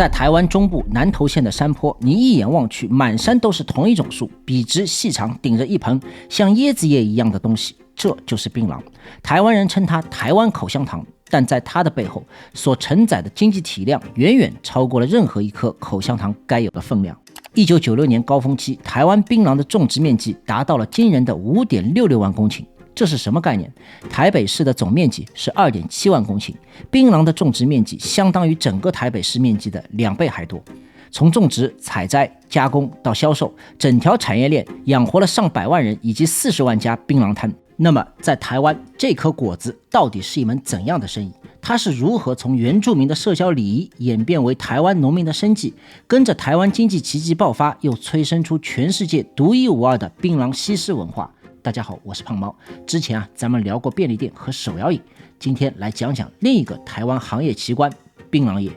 在台湾中部南投县的山坡，你一眼望去，满山都是同一种树，笔直细长，顶着一盆像椰子叶一样的东西，这就是槟榔。台湾人称它台湾口香糖，但在它的背后所承载的经济体量远远超过了任何一颗口香糖该有的分量。1996年高峰期，台湾槟榔的种植面积达到了惊人的 5.66 万公顷。这是什么概念？台北市的总面积是 2.7 万公顷，槟榔的种植面积相当于整个台北市面积的2倍还多。从种植、采摘、加工到销售，整条产业链养活了上百万人以及40万家槟榔摊。那么在台湾，这颗果子到底是一门怎样的生意？它是如何从原住民的社交礼仪演变为台湾农民的生计？跟着台湾经济奇迹爆发，又催生出全世界独一无二的槟榔西施文化。大家好，我是胖猫。之前咱们聊过便利店和手摇饮，今天来讲讲另一个台湾行业奇观——槟榔业。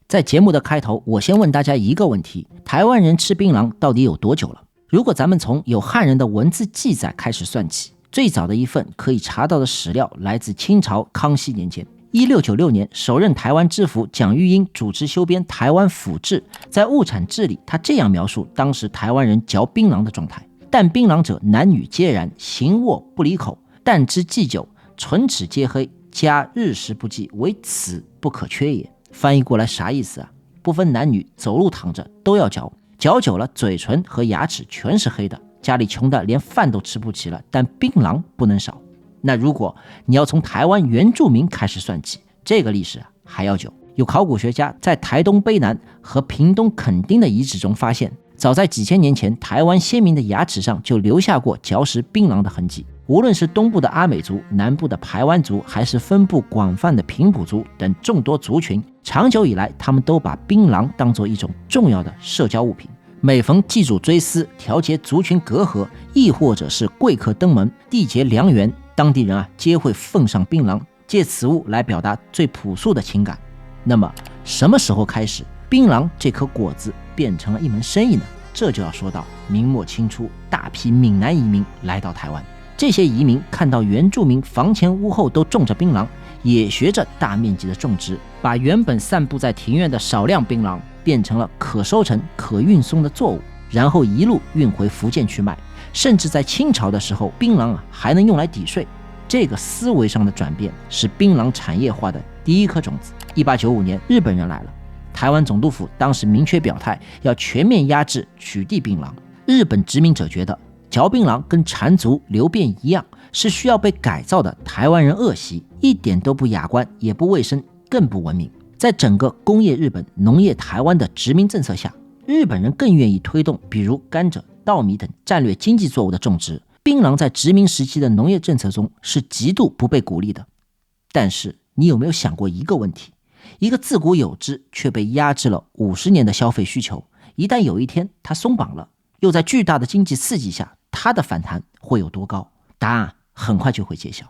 在节目的开头，我先问大家一个问题：台湾人吃槟榔到底有多久了？如果咱们从有汉人的文字记载开始算起，最早的一份可以查到的史料来自清朝康熙年间。1696年，首任台湾知府蒋玉英主持修编《台湾府志》，在物产志里，他这样描述当时台湾人嚼槟榔的状态：但槟榔者，男女皆然，行卧不离口，但之既久，唇齿皆黑，加日食不济，为此不可缺也。翻译过来啥意思啊？不分男女，走路躺着都要嚼，嚼久了嘴唇和牙齿全是黑的，家里穷的连饭都吃不起了，但槟榔不能少。那如果你要从台湾原住民开始算起，这个历史还要久。有考古学家在台东卑南和屏东垦丁的遗址中发现，早在几千年前，台湾先民的牙齿上就留下过嚼食槟榔的痕迹。无论是东部的阿美族、南部的排湾族，还是分布广泛的平埔族等众多族群，长久以来他们都把槟榔当作一种重要的社交物品。每逢祭祖追思、调节族群隔阂，亦或者是贵客登门、缔结良缘，当地人皆会奉上槟榔，借此物来表达最朴素的情感。那么什么时候开始，槟榔这颗果子变成了一门生意呢？这就要说到明末清初，大批闽南移民来到台湾。这些移民看到原住民房前屋后都种着槟榔，也学着大面积的种植，把原本散布在庭院的少量槟榔变成了可收成、可运送的作物，然后一路运回福建去卖。甚至在清朝的时候，槟榔还能用来抵税。这个思维上的转变是槟榔产业化的第一颗种子。1895年，日本人来了，台湾总督府当时明确表态要全面压制取缔槟榔。日本殖民者觉得嚼槟榔跟缠足流便一样，是需要被改造的台湾人恶习，一点都不雅观，也不卫生，更不文明。在整个工业日本、农业台湾的殖民政策下，日本人更愿意推动比如甘蔗、稻米等战略经济作物的种植。槟榔在殖民时期的农业政策中是极度不被鼓励的。但是你有没有想过一个问题？一个自古有之却被压制了50年的消费需求，一旦有一天它松绑了，又在巨大的经济刺激下，它的反弹会有多高？答案很快就会揭晓。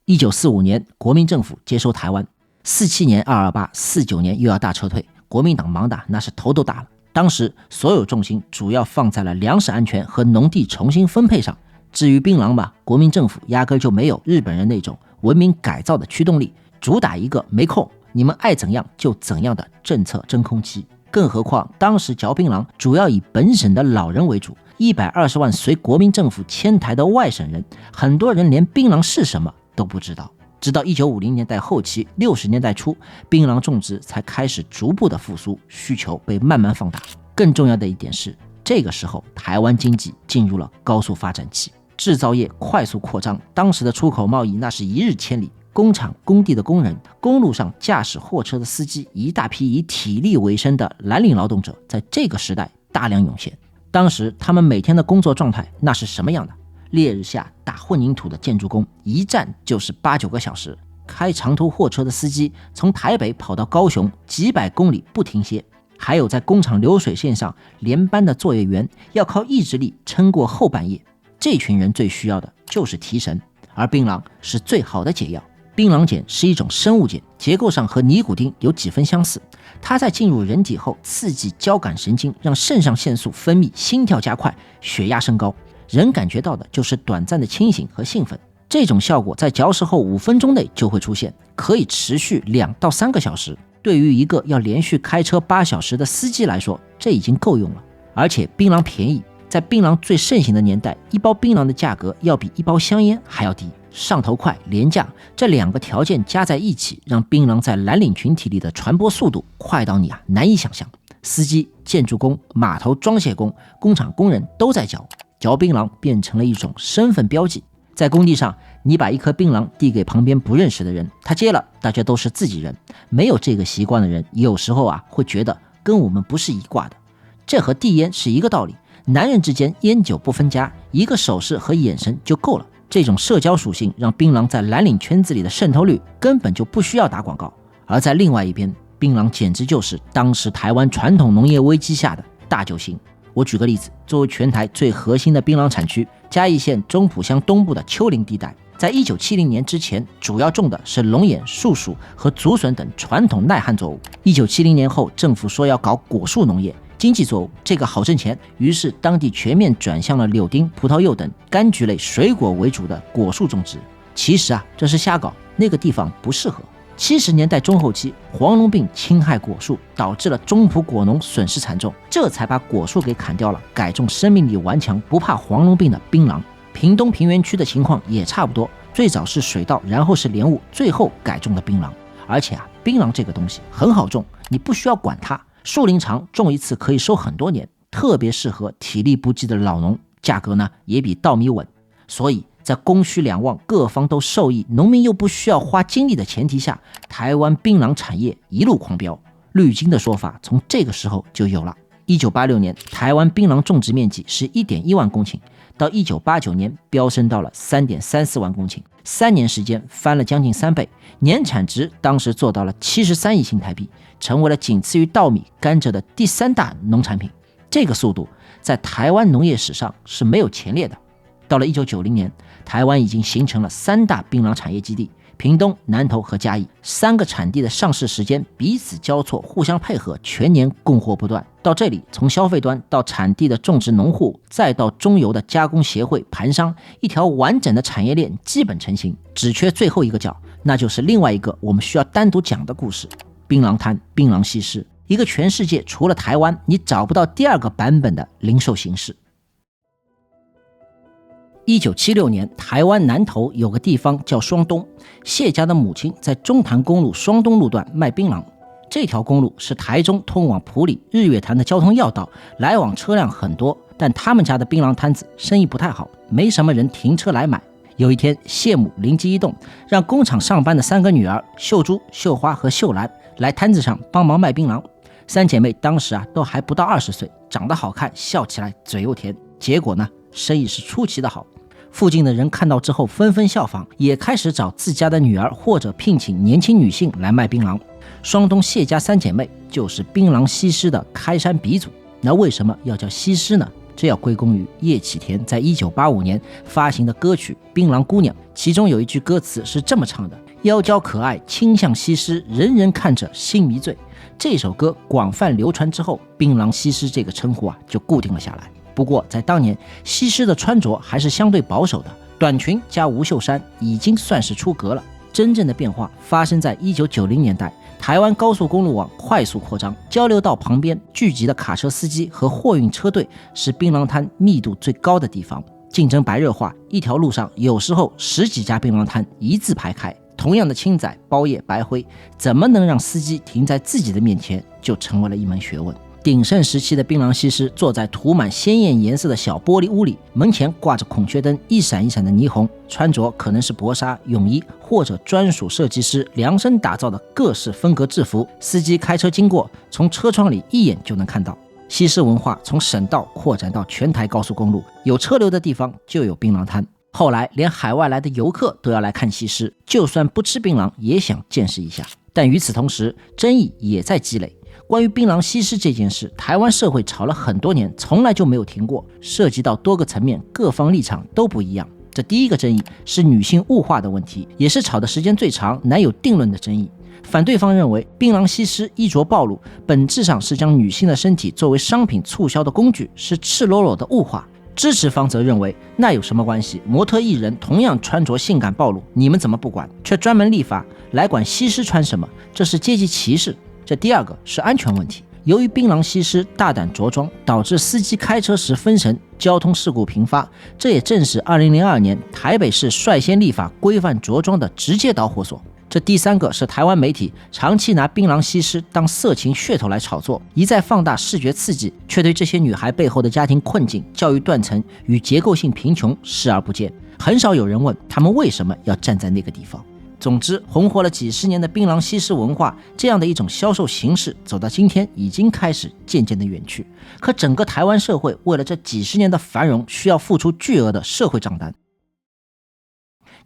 1945年，国民政府接收台湾，47年228， 49年又要大撤退，国民党忙的那是头都大了。当时所有重心主要放在了粮食安全和农地重新分配上。至于槟榔吧，国民政府压根就没有日本人那种文明改造的驱动力，主打一个没空，你们爱怎样就怎样的政策真空期。更何况当时嚼槟榔主要以本省的老人为主，120万随国民政府迁台的外省人，很多人连槟榔是什么都不知道。直到1950年代后期、60年代初，槟榔种植才开始逐步的复苏，需求被慢慢放大。更重要的一点是，这个时候台湾经济进入了高速发展期，制造业快速扩张，当时的出口贸易那是一日千里，工厂、工地的工人，公路上驾驶货车的司机，一大批以体力为生的蓝领劳动者，在这个时代大量涌现。当时他们每天的工作状态那是什么样的？烈日下打混凝土的建筑工，一站就是8-9个小时；开长途货车的司机，从台北跑到高雄，几百公里不停歇；还有在工厂流水线上连班的作业员，要靠意志力撑过后半夜。这群人最需要的就是提神，而槟榔是最好的解药。槟榔碱是一种生物碱，结构上和尼古丁有几分相似。它在进入人体后，刺激交感神经，让肾上腺素分泌，心跳加快，血压升高。人感觉到的就是短暂的清醒和兴奋，这种效果在嚼食后5分钟内就会出现，可以持续2到3个小时。对于一个要连续开车8小时的司机来说，这已经够用了。而且槟榔便宜，在槟榔最盛行的年代，一包槟榔的价格要比一包香烟还要低。上头快、廉价，这2个条件加在一起，让槟榔在蓝领群体里的传播速度快到你难以想象。司机、建筑工、码头装卸工、工厂工人都在嚼槟榔，变成了一种身份标记。在工地上，你把一颗槟榔递给旁边不认识的人，他接了，大家都是自己人。没有这个习惯的人，有时候会觉得跟我们不是一挂的。这和递烟是一个道理，男人之间烟酒不分家，一个手势和眼神就够了。这种社交属性让槟榔在蓝领圈子里的渗透率根本就不需要打广告。而在另外一边，槟榔简直就是当时台湾传统农业危机下的大救星。我举个例子，作为全台最核心的槟榔产区，嘉义县中埔乡东部的丘陵地带，在1970年之前，主要种的是龙眼、树薯和竹笋等传统耐旱作物。1970年后，政府说要搞果树农业，经济作物，这个好挣钱，于是当地全面转向了柳丁、葡萄柚等柑橘类水果为主的果树种植。其实这是瞎搞，那个地方不适合。70年代中后期，黄龙病侵害果树，导致了中埔果农损失惨重，这才把果树给砍掉了，改种生命力顽强、不怕黄龙病的槟榔。屏东平原区的情况也差不多，最早是水稻，然后是莲雾，最后改种的槟榔。而且槟榔这个东西很好种，你不需要管它，树龄长，种一次可以收很多年，特别适合体力不济的老农，价格也比稻米稳。所以在供需两旺、各方都受益，农民又不需要花精力的前提下，台湾槟榔产业一路狂飙。绿金的说法从这个时候就有了。1986年，台湾槟榔种植面积是 1.1 万公顷，到1989年飙升到了 3.34 万公顷，3年时间翻了将近3倍，年产值当时做到了73亿新台币，成为了仅次于稻米、甘蔗的第3大农产品。这个速度在台湾农业史上是没有前列的。到了1990年，台湾已经形成了3大槟榔产业基地，屏东、南投和嘉义3个产地的上市时间彼此交错，互相配合，全年供货不断。到这里，从消费端到产地的种植农户，再到中游的加工协会、盘商，一条完整的产业链基本成型，只缺最后一个角，那就是另外一个我们需要单独讲的故事——槟榔摊、槟榔西施，一个全世界除了台湾你找不到第2个版本的零售形式。1976年，台湾南投有个地方叫双东，谢家的母亲在中潭公路双东路段卖槟榔。这条公路是台中通往埔里、日月潭的交通要道，来往车辆很多，但他们家的槟榔摊子生意不太好，没什么人停车来买。有一天，谢母灵机一动，让工厂上班的3个女儿秀珠、秀花和秀兰来摊子上帮忙卖槟榔。3姐妹当时都还不到20岁，长得好看，笑起来嘴又甜，结果生意是出奇的好。附近的人看到之后纷纷效仿，也开始找自家的女儿或者聘请年轻女性来卖槟榔。双东谢家3姐妹就是槟榔西施的开山鼻祖。那为什么要叫西施呢？这要归功于叶启田在1985年发行的歌曲《槟榔姑娘》，其中有一句歌词是这么唱的：妖娇可爱，倾向西施，人人看着心迷醉。这首歌广泛流传之后，槟榔西施这个称呼就固定了下来。不过在当年，西施的穿着还是相对保守的，短裙加无袖衫已经算是出格了。真正的变化发生在1990年代，台湾高速公路网快速扩张，交流道旁边聚集的卡车司机和货运车队是槟榔摊密度最高的地方，竞争白热化，一条路上有时候10几家槟榔摊一字排开，同样的青仔、包叶、白灰，怎么能让司机停在自己的面前，就成为了一门学问。鼎盛时期的槟榔西施坐在涂满鲜艳颜色的小玻璃屋里，门前挂着孔雀灯，一闪一闪的霓虹，穿着可能是薄纱、泳衣或者专属设计师量身打造的各式风格制服。司机开车经过，从车窗里一眼就能看到。西施文化从省道扩展到全台高速公路，有车流的地方就有槟榔摊。后来连海外来的游客都要来看西施，就算不吃槟榔也想见识一下。但与此同时，争议也在积累。关于槟榔西施这件事，台湾社会吵了很多年，从来就没有停过，涉及到多个层面，各方立场都不一样。这第一个争议是女性物化的问题，也是吵的时间最长、难有定论的争议。反对方认为，槟榔西施衣着暴露，本质上是将女性的身体作为商品促销的工具，是赤裸裸的物化。支持方则认为那有什么关系，模特艺人同样穿着性感暴露，你们怎么不管，却专门立法来管西施穿什么，这是阶级歧视。这第二个是安全问题，由于槟榔西施大胆着装，导致司机开车时分神，交通事故频发，这也正是2002年台北市率先立法规范着装的直接导火索。这第三个是台湾媒体长期拿槟榔西施当色情噱头来炒作，一再放大视觉刺激，却对这些女孩背后的家庭困境、教育断层与结构性贫穷视而不见，很少有人问他们为什么要站在那个地方。总之，红火了几十年的槟榔西施文化这样的一种销售形式，走到今天已经开始渐渐的远去。可整个台湾社会为了这几十年的繁荣，需要付出巨额的社会账单。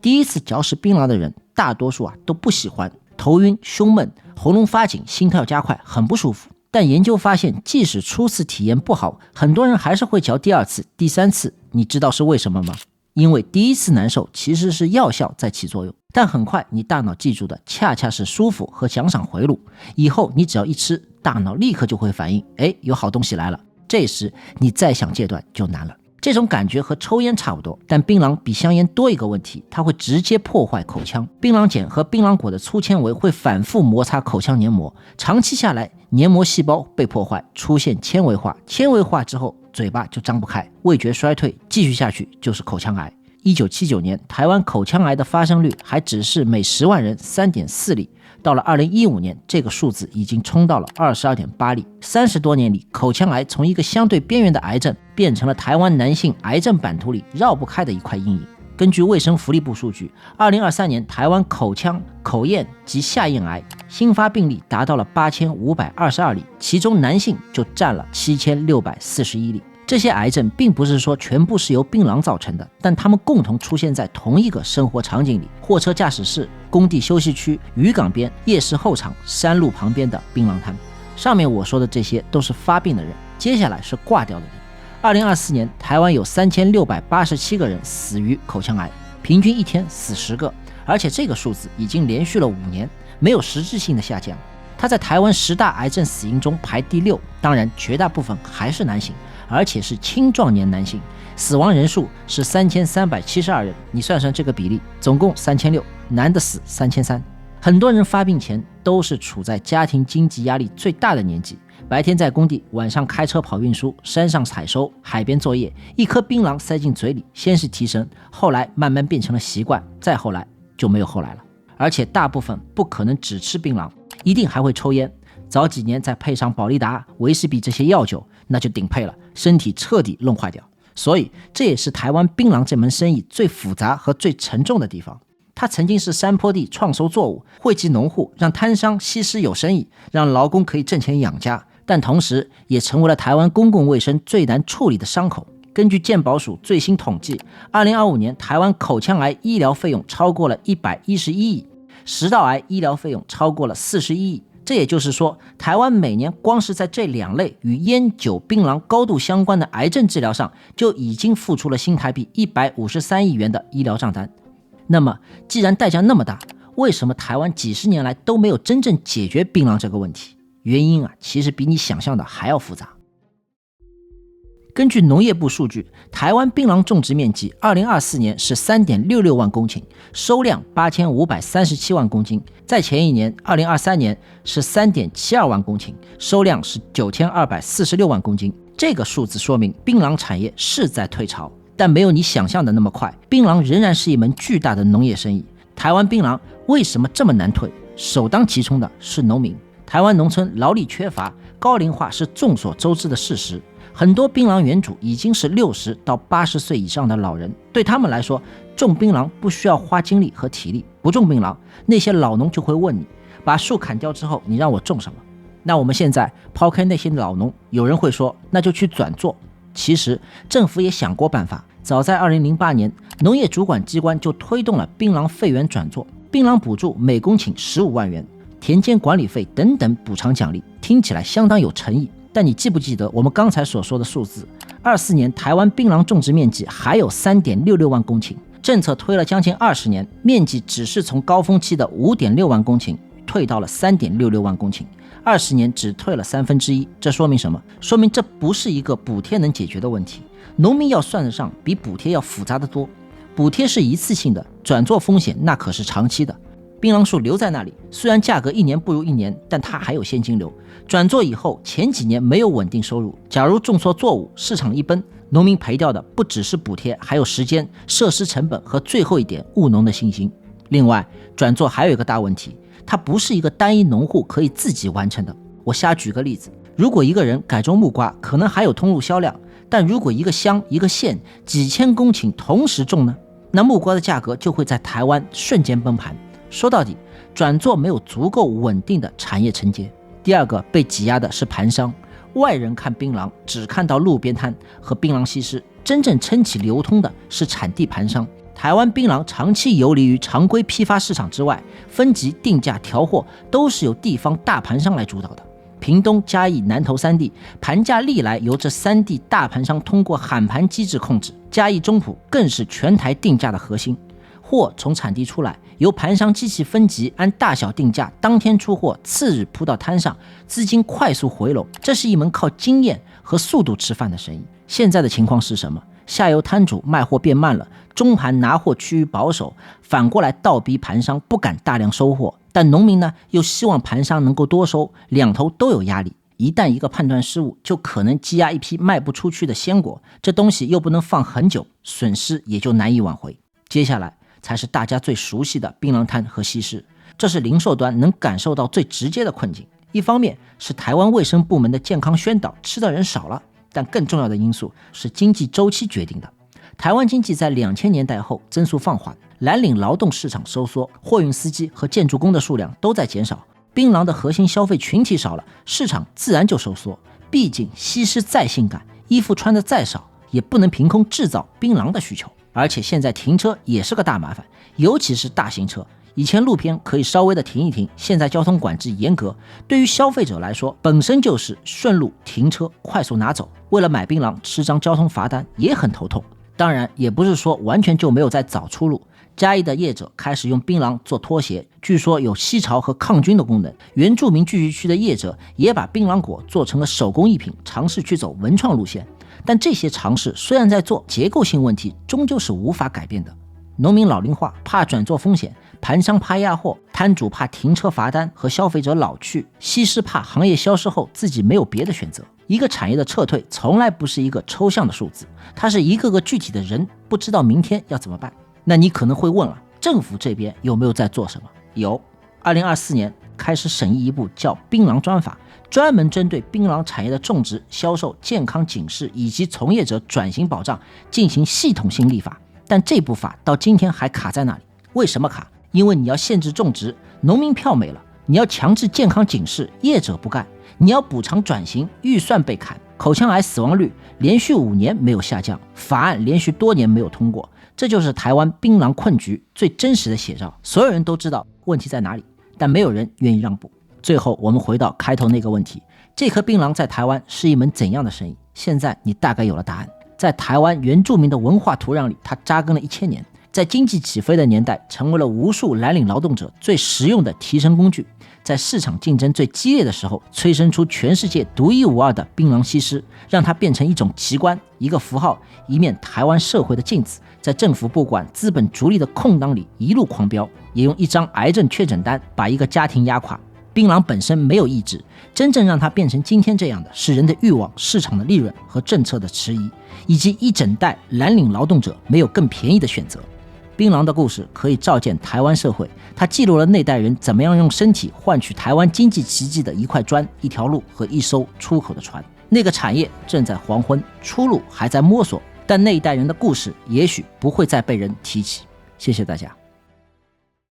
第一次嚼食槟榔的人，大多数都不喜欢，头晕、胸闷、喉咙发紧、心跳加快，很不舒服。但研究发现，即使初次体验不好，很多人还是会嚼第二次、第三次。你知道是为什么吗？因为第一次难受其实是药效在起作用，但很快你大脑记住的恰恰是舒服和奖赏回路，以后你只要一吃，大脑立刻就会反应，有好东西来了，这时你再想戒断就难了。这种感觉和抽烟差不多，但槟榔比香烟多一个问题，它会直接破坏口腔。槟榔碱和槟榔果的粗纤维会反复摩擦口腔黏膜，长期下来，黏膜细胞被破坏，出现纤维化。纤维化之后，嘴巴就张不开，味觉衰退，继续下去就是口腔癌。1979年，台湾口腔癌的发生率还只是每10万人 3.4 例，到了2015年，这个数字已经冲到了 22.8 例。30多年里，口腔癌从一个相对边缘的癌症，变成了台湾男性癌症版图里绕不开的一块阴影。根据卫生福利部数据，2023年台湾口腔、口咽及下咽癌新发病例达到了8522例，其中男性就占了7641例。这些癌症并不是说全部是由槟榔造成的，但它们共同出现在同一个生活场景里：货车驾驶室、工地休息区、渔港边、夜市后场、山路旁边的槟榔摊。上面我说的这些都是发病的人，接下来是挂掉的人。2024年，台湾有3687个人死于口腔癌，平均一天死10个，而且这个数字已经连续了5年，没有实质性的下降。它在台湾10大癌症死因中排第6，当然绝大部分还是男性，而且是青壮年男性，死亡人数是3372人，你算算这个比例，总共3600，男的死3300。很多人发病前都是处在家庭经济压力最大的年纪，白天在工地，晚上开车跑运输，山上采收，海边作业，一颗槟榔塞进嘴里，先是提神，后来慢慢变成了习惯，再后来就没有后来了。而且大部分不可能只吃槟榔，一定还会抽烟，早几年再配上保利达、维士比这些药酒，那就顶配了，身体彻底弄坏掉。所以这也是台湾槟榔这门生意最复杂和最沉重的地方。它曾经是山坡地创收作物，惠及农户，让摊商西施有生意，让劳工可以挣钱养家，但同时也成为了台湾公共卫生最难处理的伤口。根据健保署最新统计，2025年台湾口腔癌医疗费用超过了111亿，食道癌医疗费用超过了41亿。这也就是说，台湾每年光是在这2类与烟酒槟榔高度相关的癌症治疗上，就已经付出了新台币153亿元的医疗账单。那么既然代价那么大，为什么台湾几十年来都没有真正解决槟榔这个问题？原因其实比你想象的还要复杂。根据农业部数据，台湾槟榔种植面积2024年是 3.66 万公顷，收量8537万公斤。在前一年2023年是 3.72 万公顷，收量是9246万公斤。这个数字说明槟榔产业是在退潮，但没有你想象的那么快，槟榔仍然是一门巨大的农业生意。台湾槟榔为什么这么难退？首当其冲的是农民。台湾农村劳力缺乏，高龄化是众所周知的事实。很多槟榔园主已经是60到80岁以上的老人，对他们来说，种槟榔不需要花精力和体力。不种槟榔，那些老农就会问你，把树砍掉之后，你让我种什么？那我们现在抛开那些老农，有人会说，那就去转做。其实政府也想过办法，早在2008年，农业主管机关就推动了槟榔废园转做，槟榔补助每公顷15万元，田间管理费等等补偿奖励，听起来相当有诚意。但你记不记得我们刚才所说的数字？24年台湾槟榔种植面积还有 3.66 万公顷，政策推了将近20年，面积只是从高峰期的 5.6 万公顷退到了 3.66 万公顷，20年只退了1/3。这说明什么？说明这不是一个补贴能解决的问题，农民要算得上比补贴要复杂得多。补贴是一次性的，转做风险那可是长期的。槟榔树留在那里，虽然价格一年不如一年，但它还有现金流。转做以后，前几年没有稳定收入，假如种错作物，市场一崩，农民赔掉的不只是补贴，还有时间、设施成本和最后一点务农的信心。另外，转做还有一个大问题，它不是一个单一农户可以自己完成的。我瞎举个例子，如果一个人改种木瓜，可能还有通路销量，但如果一个乡、一个县几千公顷同时种呢，那木瓜的价格就会在台湾瞬间崩盘。说到底，转做没有足够稳定的产业承接。第二个被挤压的是盘商，外人看槟榔只看到路边摊和槟榔西施，真正撑起流通的是产地盘商。台湾槟榔长期游离于常规批发市场之外，分级、定价、调货都是由地方大盘商来主导的。屏东、嘉义、南投三地盘价历来由这三地大盘商通过喊盘机制控制，嘉义中埔更是全台定价的核心。货从产地出来，由盘商机器分级，按大小定价，当天出货，次日铺到摊上，资金快速回笼。这是一门靠经验和速度吃饭的生意。现在的情况是什么？下游摊主卖货变慢了，中盘拿货趋于保守，反过来倒逼盘商不敢大量收货，但农民呢又希望盘商能够多收，两头都有压力。一旦一个判断失误，就可能积压一批卖不出去的鲜果，这东西又不能放很久，损失也就难以挽回。接下来才是大家最熟悉的槟榔摊和西施，这是零售端能感受到最直接的困境。一方面是台湾卫生部门的健康宣导，吃的人少了，但更重要的因素是经济周期决定的。台湾经济在2000年代后增速放缓，蓝领劳动市场收缩，货运司机和建筑工的数量都在减少，槟榔的核心消费群体少了，市场自然就收缩。毕竟西施再性感，衣服穿的再少，也不能凭空制造槟榔的需求。而且现在停车也是个大麻烦，尤其是大型车。以前路边可以稍微的停一停，现在交通管制严格，对于消费者来说本身就是顺路停车快速拿走，为了买槟榔吃张交通罚单也很头痛。当然也不是说完全就没有在找出路，嘉义的业者开始用槟榔做拖鞋，据说有吸潮和抗菌的功能。原住民聚居区的业者也把槟榔果做成了手工艺品，尝试去走文创路线。但这些尝试虽然在做，结构性问题终究是无法改变的。农民老龄化，怕转做风险，盘商怕压货，摊主怕停车罚单和消费者老去，西施怕行业消失后自己没有别的选择。一个产业的撤退从来不是一个抽象的数字，它是一个个具体的人不知道明天要怎么办。那你可能会问了，政府这边有没有在做什么？有，2024年开始审议一部叫《槟榔专法》，专门针对槟榔产业的种植、销售、健康警示以及从业者转型保障进行系统性立法。但这部法到今天还卡在那里。为什么卡？因为你要限制种植，农民票没了；你要强制健康警示，业者不干；你要补偿转型，预算被砍；口腔癌死亡率连续5年没有下降，法案连续多年没有通过。这就是台湾槟榔困局最真实的写照。所有人都知道问题在哪里，但没有人愿意让步。最后我们回到开头那个问题，这颗槟榔在台湾是一门怎样的生意？现在你大概有了答案。在台湾原住民的文化土壤里，它扎根了1000年，在经济起飞的年代，成为了无数蓝领劳动者最实用的提升工具。在市场竞争最激烈的时候，催生出全世界独一无二的槟榔西施，让它变成一种奇观，一个符号，一面台湾社会的镜子。在政府不管、资本逐利的空档里一路狂飙，也用一张癌症确诊单把一个家庭压垮。槟榔本身没有意志，真正让它变成今天这样的是人的欲望、市场的利润和政策的迟疑，以及一整代蓝领劳动者没有更便宜的选择。槟榔的故事可以照见台湾社会，它记录了那代人怎么样用身体换取台湾经济奇迹的一块砖、一条路和一艘出口的船。那个产业正在黄昏，出路还在摸索，但那一代人的故事也许不会再被人提起。谢谢大家。